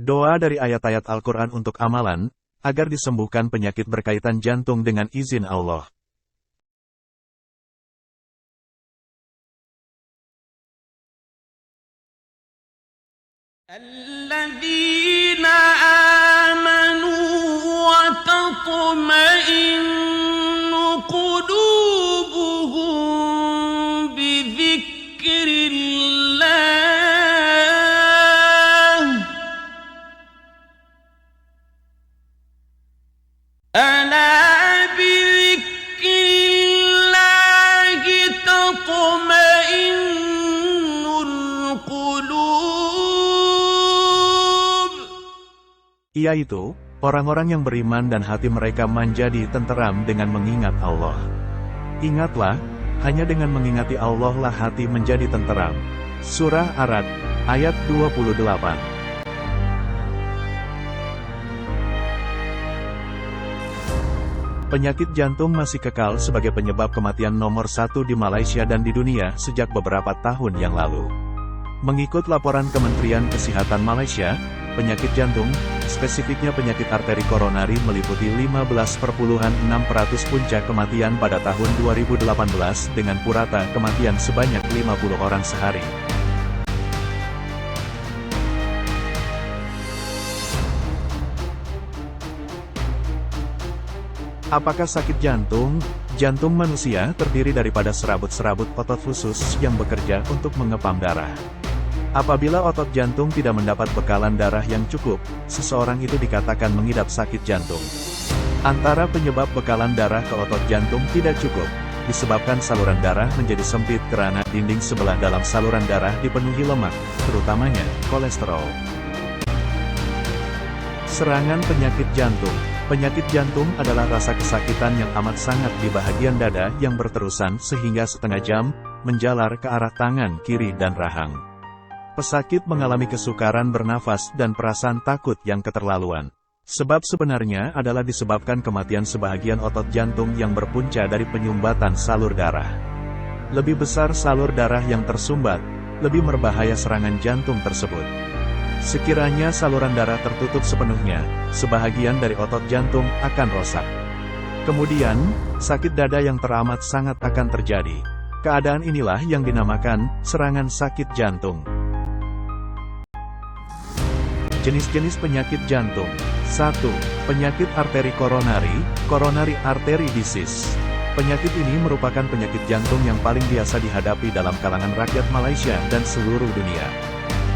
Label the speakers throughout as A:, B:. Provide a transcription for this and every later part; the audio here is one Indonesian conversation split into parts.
A: Doa dari ayat-ayat Al-Quran untuk amalan, agar disembuhkan penyakit berkaitan jantung dengan izin Allah.
B: الذين آمنوا وتطمئن قلوبهم بذكر الله ألا بذكر الله تطمئن القلوب.
A: Yaitu, orang-orang yang beriman dan hati mereka menjadi tenteram dengan mengingat Allah. Ingatlah, hanya dengan mengingati Allah lah hati menjadi tenteram. Surah Ar-Ra'd, ayat 28. Penyakit jantung masih kekal sebagai penyebab kematian nomor 1 di Malaysia dan di dunia sejak beberapa tahun yang lalu. Mengikut laporan Kementerian Kesehatan Malaysia, penyakit jantung, spesifiknya penyakit arteri koronari meliputi 15,6% puncak kematian pada tahun 2018 dengan purata kematian sebanyak 50 orang sehari. Apakah sakit jantung? Jantung manusia terdiri daripada serabut-serabut otot khusus yang bekerja untuk mengepam darah. Apabila otot jantung tidak mendapat bekalan darah yang cukup, seseorang itu dikatakan mengidap sakit jantung. Antara penyebab bekalan darah ke otot jantung tidak cukup, disebabkan saluran darah menjadi sempit karena dinding sebelah dalam saluran darah dipenuhi lemak, terutamanya kolesterol. Serangan penyakit jantung. Penyakit jantung adalah rasa kesakitan yang amat sangat di bahagian dada yang berterusan sehingga setengah jam, menjalar ke arah tangan kiri dan rahang. Pesakit mengalami kesukaran bernafas dan perasaan takut yang keterlaluan. Sebab sebenarnya adalah disebabkan kematian sebahagian otot jantung yang berpunca dari penyumbatan salur darah. Lebih besar salur darah yang tersumbat, lebih berbahaya serangan jantung tersebut. Sekiranya saluran darah tertutup sepenuhnya, sebahagian dari otot jantung akan rosak. Kemudian, sakit dada yang teramat sangat akan terjadi. Keadaan inilah yang dinamakan serangan sakit jantung. Jenis-jenis penyakit jantung. 1. Penyakit arteri koronari, coronary artery disease. Penyakit ini merupakan penyakit jantung yang paling biasa dihadapi dalam kalangan rakyat Malaysia dan seluruh dunia.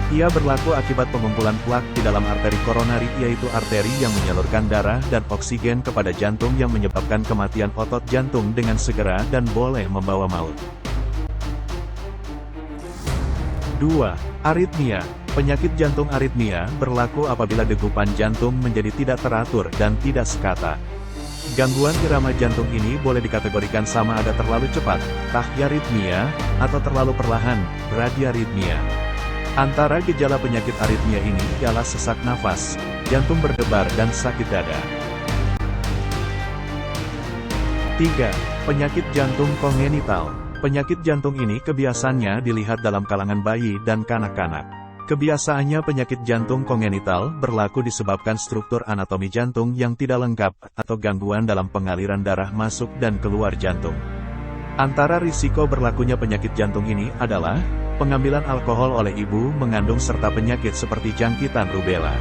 A: Ia berlaku akibat pengumpulan plak di dalam arteri koronari, yaitu arteri yang menyalurkan darah dan oksigen kepada jantung yang menyebabkan kematian otot jantung dengan segera dan boleh membawa maut. 2. Aritmia. Penyakit jantung aritmia berlaku apabila degupan jantung menjadi tidak teratur dan tidak sekata. Gangguan irama jantung ini boleh dikategorikan sama ada terlalu cepat, tachyarrhythmia, atau terlalu perlahan, bradyarrhythmia. Antara gejala penyakit aritmia ini ialah sesak nafas, jantung berdebar dan sakit dada. 3. Penyakit jantung kongenital. Penyakit jantung ini kebiasaannya dilihat dalam kalangan bayi dan kanak-kanak. Kebiasaannya penyakit jantung kongenital berlaku disebabkan struktur anatomi jantung yang tidak lengkap atau gangguan dalam pengaliran darah masuk dan keluar jantung. Antara risiko berlakunya penyakit jantung ini adalah pengambilan alkohol oleh ibu mengandung serta penyakit seperti jangkitan rubella.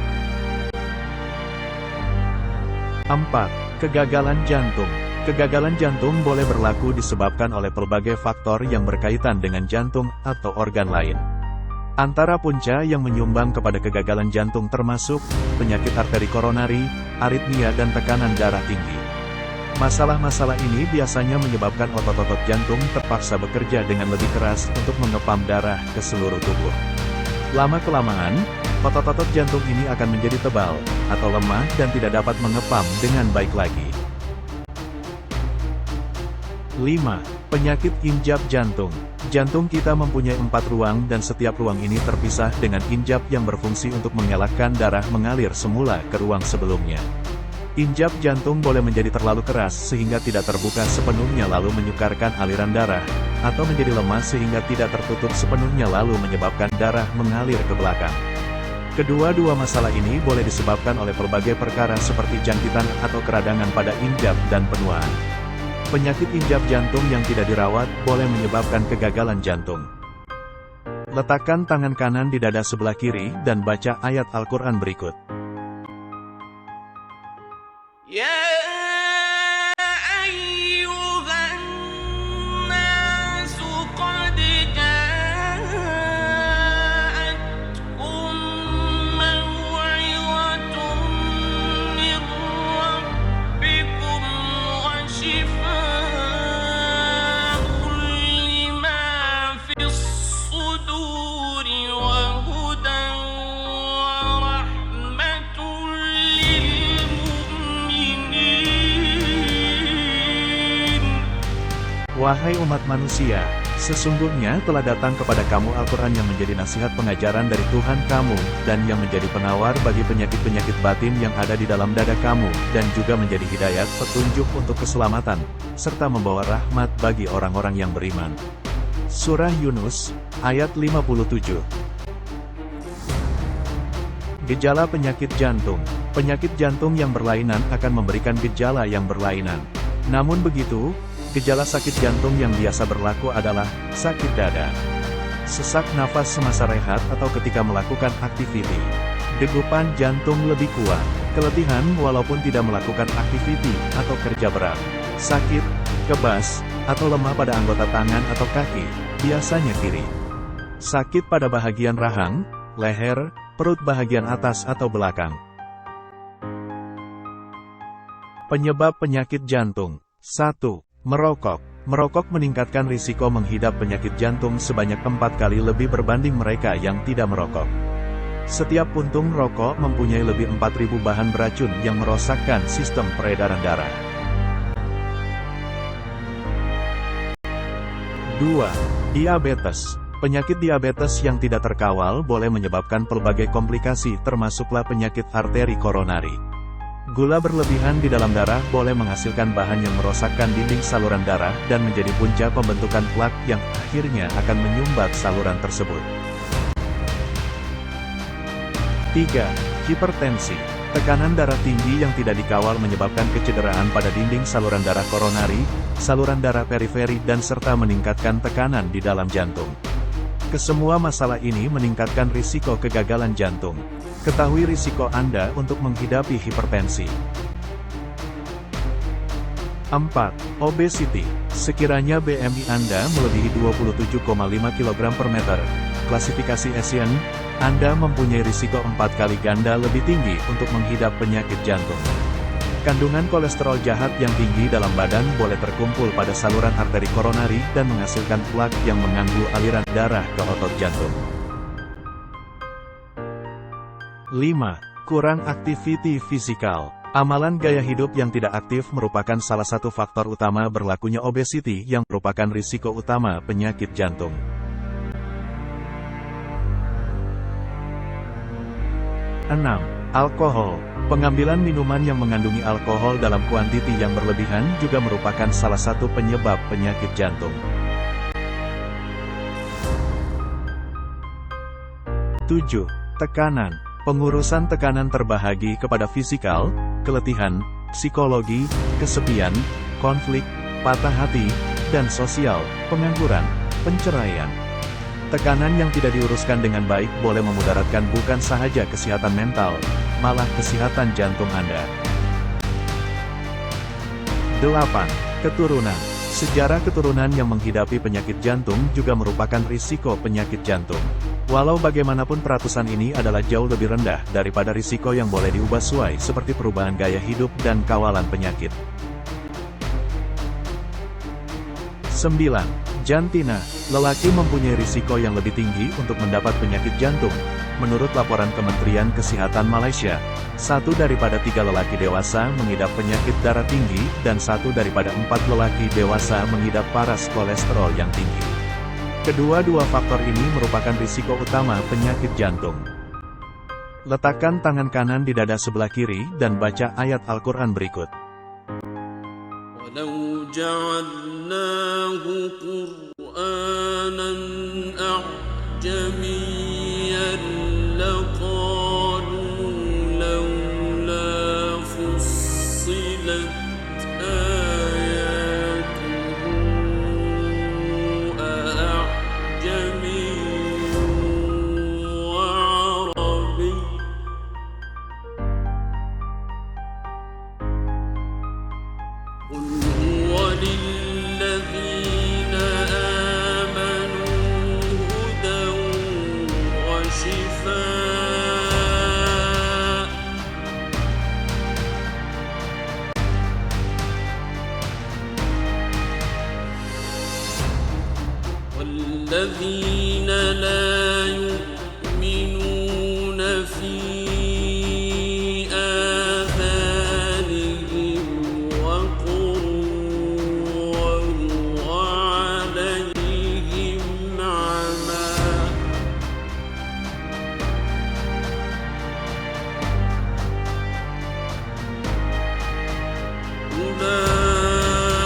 A: 4. Kegagalan jantung. Kegagalan jantung boleh berlaku disebabkan oleh pelbagai faktor yang berkaitan dengan jantung atau organ lain. Antara punca yang menyumbang kepada kegagalan jantung termasuk penyakit arteri koronari, aritmia dan tekanan darah tinggi. Masalah-masalah ini biasanya menyebabkan otot-otot jantung terpaksa bekerja dengan lebih keras untuk mengepam darah ke seluruh tubuh. Lama-kelamaan, otot-otot jantung ini akan menjadi tebal, atau lemah dan tidak dapat mengepam dengan baik lagi. 5. Penyakit injap jantung. Jantung kita mempunyai 4 ruang dan setiap ruang ini terpisah dengan injap yang berfungsi untuk mengelakkan darah mengalir semula ke ruang sebelumnya. Injap jantung boleh menjadi terlalu keras sehingga tidak terbuka sepenuhnya lalu menyukarkan aliran darah, atau menjadi lemah sehingga tidak tertutup sepenuhnya lalu menyebabkan darah mengalir ke belakang. Kedua-dua masalah ini boleh disebabkan oleh berbagai perkara seperti jangkitan atau keradangan pada injap dan penuaan. Penyakit injap jantung yang tidak dirawat boleh menyebabkan kegagalan jantung. Letakkan tangan kanan di dada sebelah kiri dan baca ayat Al-Quran berikut.
B: Ya ayyuhan nasu qad ja'atkum maw'izatun min rabbikum wa shifaa'un lima fis suduri wa hudan wa rahmatun lil mu'minin.
A: Wahai umat manusia, sesungguhnya telah datang kepada kamu Al-Quran yang menjadi nasihat pengajaran dari Tuhan kamu, dan yang menjadi penawar bagi penyakit-penyakit batin yang ada di dalam dada kamu, dan juga menjadi hidayat petunjuk untuk keselamatan, serta membawa rahmat bagi orang-orang yang beriman. Surah Yunus, ayat 57. Gejala penyakit jantung. Penyakit jantung yang berlainan akan memberikan gejala yang berlainan. Namun begitu, gejala sakit jantung yang biasa berlaku adalah sakit dada, sesak nafas semasa rehat atau ketika melakukan aktiviti, degupan jantung lebih kuat, keletihan walaupun tidak melakukan aktiviti atau kerja berat, sakit, kebas, atau lemah pada anggota tangan atau kaki, biasanya kiri, sakit pada bahagian rahang, leher, perut bahagian atas atau belakang. Penyebab penyakit jantung. 1. Merokok. Merokok meningkatkan risiko menghidap penyakit jantung sebanyak 4 kali lebih berbanding mereka yang tidak merokok. Setiap puntung rokok mempunyai lebih 4.000 bahan beracun yang merosakkan sistem peredaran darah. 2. Diabetes. Penyakit diabetes yang tidak terkawal boleh menyebabkan pelbagai komplikasi termasuklah penyakit arteri koronari. Gula berlebihan di dalam darah boleh menghasilkan bahan yang merosakkan dinding saluran darah dan menjadi punca pembentukan plak yang akhirnya akan menyumbat saluran tersebut. 3. Hipertensi. Tekanan darah tinggi yang tidak dikawal menyebabkan kecederaan pada dinding saluran darah koronari, saluran darah periferi dan serta meningkatkan tekanan di dalam jantung. Kesemua masalah ini meningkatkan risiko kegagalan jantung. Ketahui risiko Anda untuk menghidapi hipertensi. 4. Obesity. Sekiranya BMI Anda melebihi 27,5 kg per meter, klasifikasi Asian, Anda mempunyai risiko 4 kali ganda lebih tinggi untuk menghidap penyakit jantung. Kandungan kolesterol jahat yang tinggi dalam badan boleh terkumpul pada saluran arteri koronari dan menghasilkan plak yang mengganggu aliran darah ke otot jantung. 5. Kurang aktiviti fisikal. Amalan gaya hidup yang tidak aktif merupakan salah satu faktor utama berlakunya obesity yang merupakan risiko utama penyakit jantung. 6. Alkohol. Pengambilan minuman yang mengandungi alkohol dalam kuantiti yang berlebihan juga merupakan salah satu penyebab penyakit jantung. 7. Tekanan. Pengurusan tekanan terbahagi kepada fisikal, keletihan, psikologi, kesepian, konflik, patah hati, dan sosial, pengangguran, penceraian. Tekanan yang tidak diuruskan dengan baik boleh memudaratkan bukan sahaja kesehatan mental, malah kesehatan jantung Anda. 8. Keturunan. Sejarah keturunan yang menghidapi penyakit jantung juga merupakan risiko penyakit jantung. Walau bagaimanapun peratusan ini adalah jauh lebih rendah daripada risiko yang boleh diubah sesuai seperti perubahan gaya hidup dan kawalan penyakit. 9. Jantina. Lelaki mempunyai risiko yang lebih tinggi untuk mendapat penyakit jantung. Menurut laporan Kementerian Kesehatan Malaysia, 1 daripada 3 lelaki dewasa mengidap penyakit darah tinggi, dan 1 daripada 4 lelaki dewasa mengidap paras kolesterol yang tinggi. Kedua-dua faktor ini merupakan risiko utama penyakit jantung. Letakkan tangan kanan di dada sebelah kiri dan baca ayat Al-Quran berikut.
B: وَلَوْ جَعَلْنَاهُ قُرْآنًا أَعْجَمِيًّا لَقَالُوا هو للذين آمنوا هدى وشفاء والذين لا يؤمنون في آذانهم وقر وهو عليهم عمى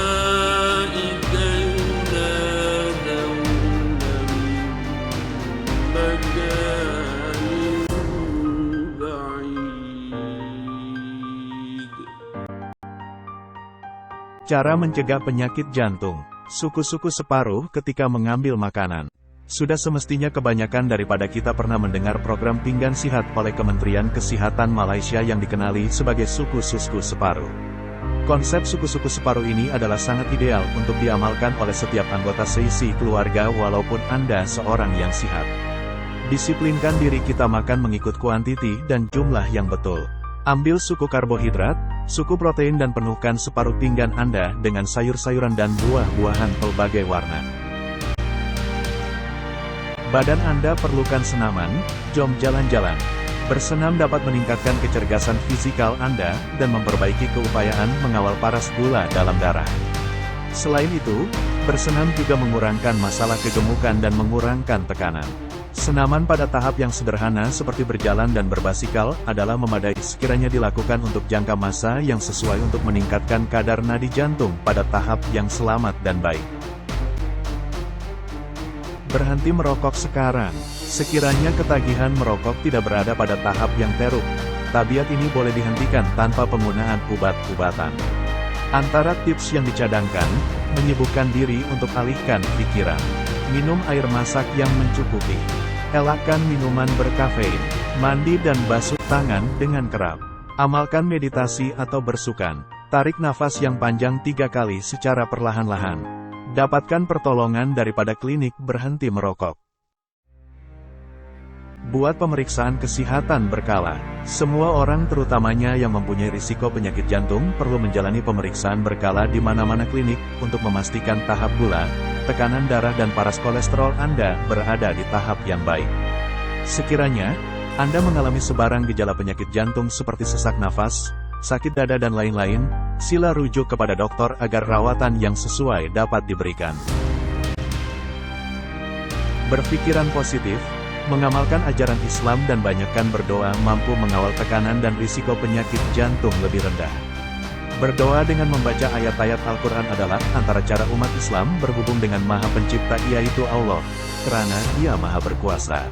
B: أولئك ينادون مكان بعيد.
A: Cara mencegah penyakit jantung. Suku-suku separuh ketika mengambil makanan. Sudah semestinya kebanyakan daripada kita pernah mendengar program pinggan sihat oleh Kementerian Kesehatan Malaysia yang dikenali sebagai suku-suku separuh. Konsep suku-suku separuh ini adalah sangat ideal untuk diamalkan oleh setiap anggota seisi keluarga walaupun Anda seorang yang sehat. Disiplinkan diri kita makan mengikut kuantiti dan jumlah yang betul. Ambil suku karbohidrat, suku protein dan penuhkan separuh pinggan Anda dengan sayur-sayuran dan buah-buahan pelbagai warna. Badan Anda perlukan senaman, jom jalan-jalan. Bersenam dapat meningkatkan kecergasan fisikal Anda dan memperbaiki keupayaan mengawal paras gula dalam darah. Selain itu, bersenam juga mengurangkan masalah kegemukan dan mengurangkan tekanan. Senaman pada tahap yang sederhana seperti berjalan dan berbasikal adalah memadai sekiranya dilakukan untuk jangka masa yang sesuai untuk meningkatkan kadar nadi jantung pada tahap yang selamat dan baik. Berhenti merokok sekarang. Sekiranya ketagihan merokok tidak berada pada tahap yang teruk, tabiat ini boleh dihentikan tanpa penggunaan obat-obatan. Antara tips yang dicadangkan, menyibukkan diri untuk alihkan pikiran. Minum air masak yang mencukupi. Elakkan minuman berkafein. Mandi dan basuh tangan dengan kerap. Amalkan meditasi atau bersukan. Tarik nafas yang panjang 3 kali secara perlahan-lahan. Dapatkan pertolongan daripada klinik berhenti merokok. Buat pemeriksaan kesehatan berkala. Semua orang terutamanya yang mempunyai risiko penyakit jantung perlu menjalani pemeriksaan berkala di mana-mana klinik untuk memastikan tahap gula, tekanan darah dan paras kolesterol Anda berada di tahap yang baik. Sekiranya Anda mengalami sebarang gejala penyakit jantung seperti sesak nafas, sakit dada dan lain-lain, sila rujuk kepada dokter agar rawatan yang sesuai dapat diberikan. Berpikiran positif, mengamalkan ajaran Islam dan banyakkan berdoa mampu mengawal tekanan dan risiko penyakit jantung lebih rendah. Berdoa dengan membaca ayat-ayat Al-Quran adalah antara cara umat Islam berhubung dengan Maha Pencipta yaitu Allah, karena Dia Maha Berkuasa.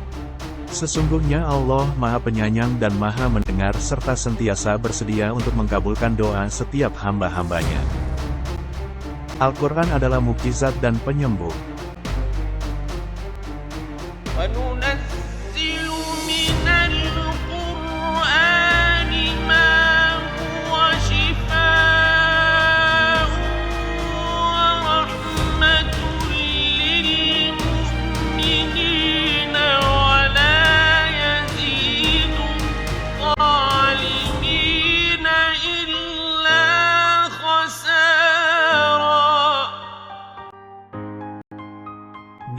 A: Sesungguhnya Allah Maha Penyayang dan Maha Mendengar serta sentiasa bersedia untuk mengabulkan doa setiap hamba-hambanya. Al-Quran adalah mukjizat dan penyembuh.
B: وننزل من القرآن ما هو شفاء ورحمة للمؤمنين ولا يزيد الظالمين إلا خسارا.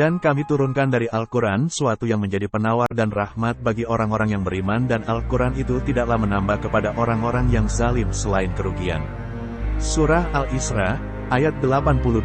A: Dan kami turunkan dari Al-Quran suatu yang menjadi penawar dan rahmat bagi orang-orang yang beriman dan Al-Quran itu tidaklah menambah kepada orang-orang yang zalim selain kerugian. Surah Al-Isra, ayat 82.